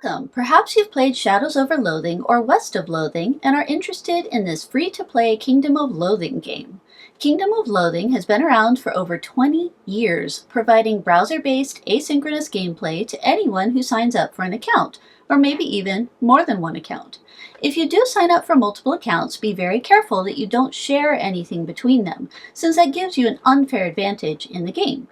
Welcome! Perhaps you've played Shadows over Loathing or West of Loathing and are interested in this free-to-play Kingdom of Loathing game. Kingdom of Loathing has been around for over 20 years, providing browser-based asynchronous gameplay to anyone who signs up for an account, or maybe even more than one account. If you do sign up for multiple accounts, be very careful that you don't share anything between them, since that gives you an unfair advantage in the game.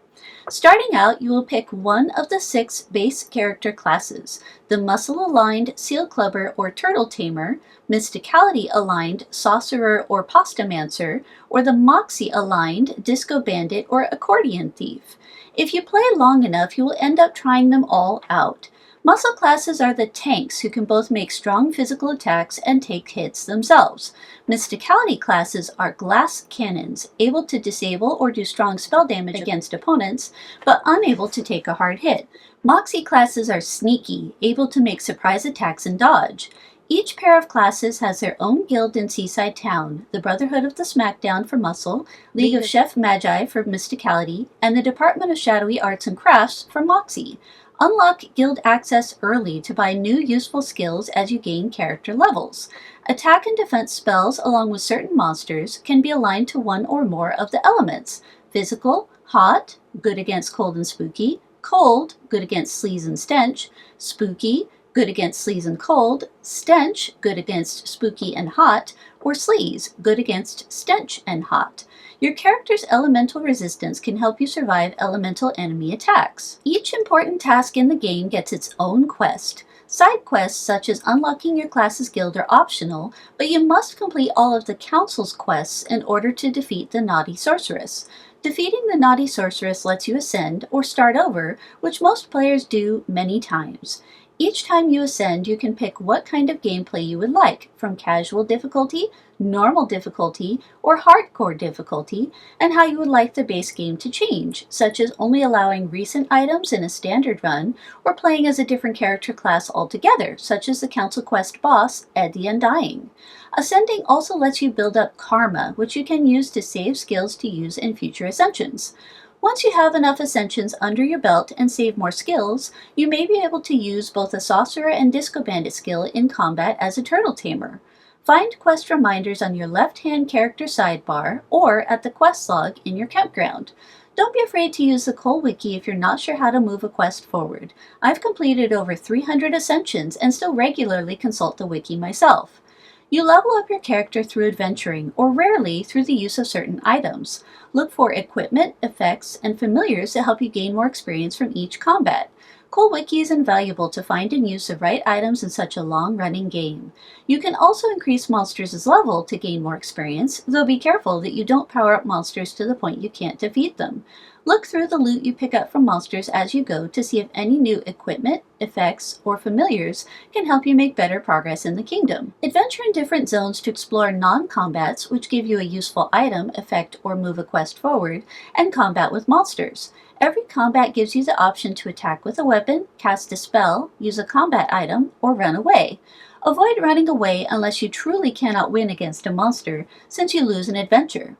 Starting out, you will pick one of the 6 base character classes: the Muscle-aligned Seal Clubber or Turtle Tamer, Mysticality-aligned Sorcerer or Pastamancer, or the Moxie-aligned Disco Bandit or Accordion Thief. If you play long enough, you will end up trying them all out. Muscle classes are the tanks who can both make strong physical attacks and take hits themselves. Mysticality classes are glass cannons, able to disable or do strong spell damage against opponents, but unable to take a hard hit. Moxie classes are sneaky, able to make surprise attacks and dodge. Each pair of classes has their own guild in Seaside Town: the Brotherhood of the Smackdown for Muscle, League of Chef Magi for Mysticality, and the Department of Shadowy Arts and Crafts for Moxie. Unlock guild access early to buy new useful skills as you gain character levels. Attack and defense spells, along with certain monsters, can be aligned to one or more of the elements: physical, hot, good against cold and spooky; cold, good against sleaze and stench; spooky, good against sleaze and cold; stench, good against spooky and hot; or sleaze, good against stench and hot. Your character's elemental resistance can help you survive elemental enemy attacks. Each important task in the game gets its own quest. Side quests such as unlocking your class's guild are optional, but you must complete all of the Council's quests in order to defeat the Naughty Sorceress. Defeating the Naughty Sorceress lets you ascend or start over, which most players do many times. Each time you ascend, you can pick what kind of gameplay you would like, from casual difficulty, normal difficulty, or hardcore difficulty, and how you would like the base game to change, such as only allowing recent items in a standard run, or playing as a different character class altogether, such as the Council Quest boss, Ed the Undying. Ascending also lets you build up karma, which you can use to save skills to use in future ascensions. Once you have enough ascensions under your belt and save more skills, you may be able to use both a Sorcerer and Disco Bandit skill in combat as a Turtle Tamer. Find quest reminders on your left-hand character sidebar or at the quest log in your campground. Don't be afraid to use the Cole Wiki if you're not sure how to move a quest forward. I've completed over 300 ascensions and still regularly consult the wiki myself. You level up your character through adventuring, or rarely through the use of certain items. Look for equipment, effects, and familiars to help you gain more experience from each combat. Cole Wiki is invaluable to find and use the right items in such a long-running game. You can also increase monsters' level to gain more experience, though be careful that you don't power up monsters to the point you can't defeat them. Look through the loot you pick up from monsters as you go to see if any new equipment, effects, or familiars can help you make better progress in the kingdom. Adventure in different zones to explore non-combats, which give you a useful item, effect, or move a quest forward, and combat with monsters. Every combat gives you the option to attack with a weapon, cast a spell, use a combat item, or run away. Avoid running away unless you truly cannot win against a monster, since you lose an adventure.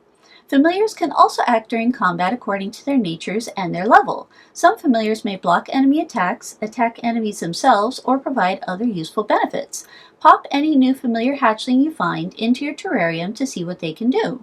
Familiars can also act during combat according to their natures and their level. Some familiars may block enemy attacks, attack enemies themselves, or provide other useful benefits. Pop any new familiar hatchling you find into your terrarium to see what they can do.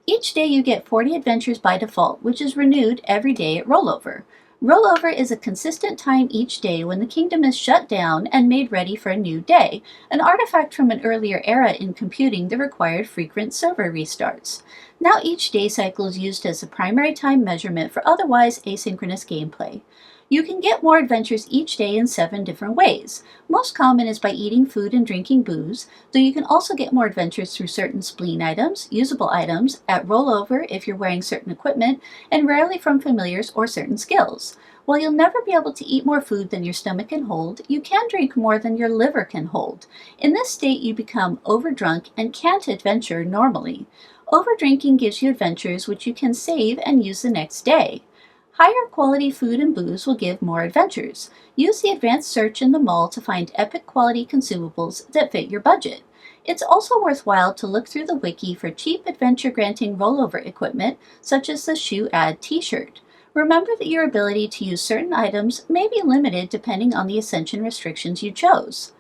Each day you get 40 adventures by default, which is renewed every day at Rollover. Rollover is a consistent time each day when the kingdom is shut down and made ready for a new day, an artifact from an earlier era in computing that required frequent server restarts. Now each day cycle is used as the primary time measurement for otherwise asynchronous gameplay. You can get more adventures each day in 7 different ways. Most common is by eating food and drinking booze, though you can also get more adventures through certain spleen items, usable items, at rollover if you're wearing certain equipment, and rarely from familiars or certain skills. While you'll never be able to eat more food than your stomach can hold, you can drink more than your liver can hold. In this state, you become overdrunk and can't adventure normally. Overdrinking gives you adventures which you can save and use the next day. Higher quality food and booze will give more adventures. Use the advanced search in the mall to find epic quality consumables that fit your budget. It's also worthwhile to look through the wiki for cheap adventure-granting rollover equipment, such as the Shoe Ad t-shirt. Remember that your ability to use certain items may be limited depending on the Ascension restrictions you chose.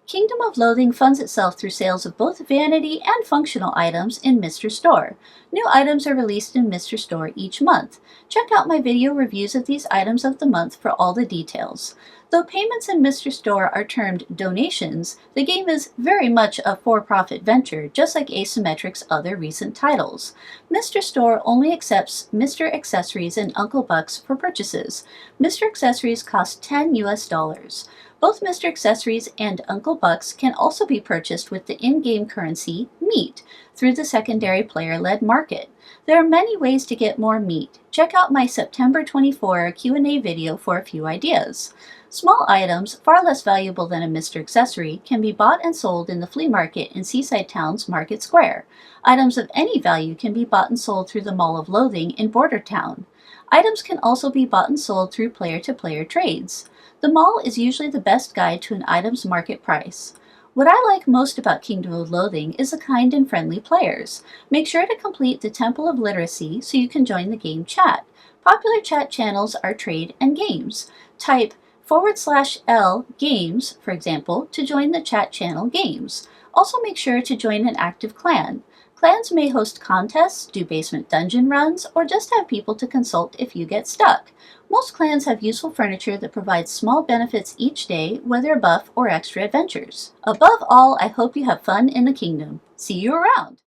Kingdom of Loathing funds itself through sales of both vanity and functional items in Mr. Store. New items are released in Mr. Store each month. Check out my video reviews of these items of the month for all the details. Though payments in Mr. Store are termed donations, the game is very much a for-profit venture, just like Asymmetric's other recent titles. Mr. Store only accepts Mr. Accessories and Uncle Bucks for purchases. Mr. Accessories cost $10 US. Both Mr. Accessories and Uncle Bucks can also be purchased with the in-game currency, meat, through the secondary player-led market. There are many ways to get more meat. Check out my September 24 Q&A video for a few ideas. Small items, far less valuable than a Mr. Accessory, can be bought and sold in the flea market in Seaside Town's Market Square. Items of any value can be bought and sold through the Mall of Loathing in Border Town. Items can also be bought and sold through player-to-player trades. The mall is usually the best guide to an item's market price. What I like most about Kingdom of Loathing is the kind and friendly players. Make sure to complete the Temple of Literacy so you can join the game chat. Popular chat channels are trade and games. Type /L games, for example, to join the chat channel games. Also make sure to join an active clan. Clans may host contests, do basement dungeon runs, or just have people to consult if you get stuck. Most clans have useful furniture that provides small benefits each day, whether a buff or extra adventures. Above all, I hope you have fun in the kingdom. See you around!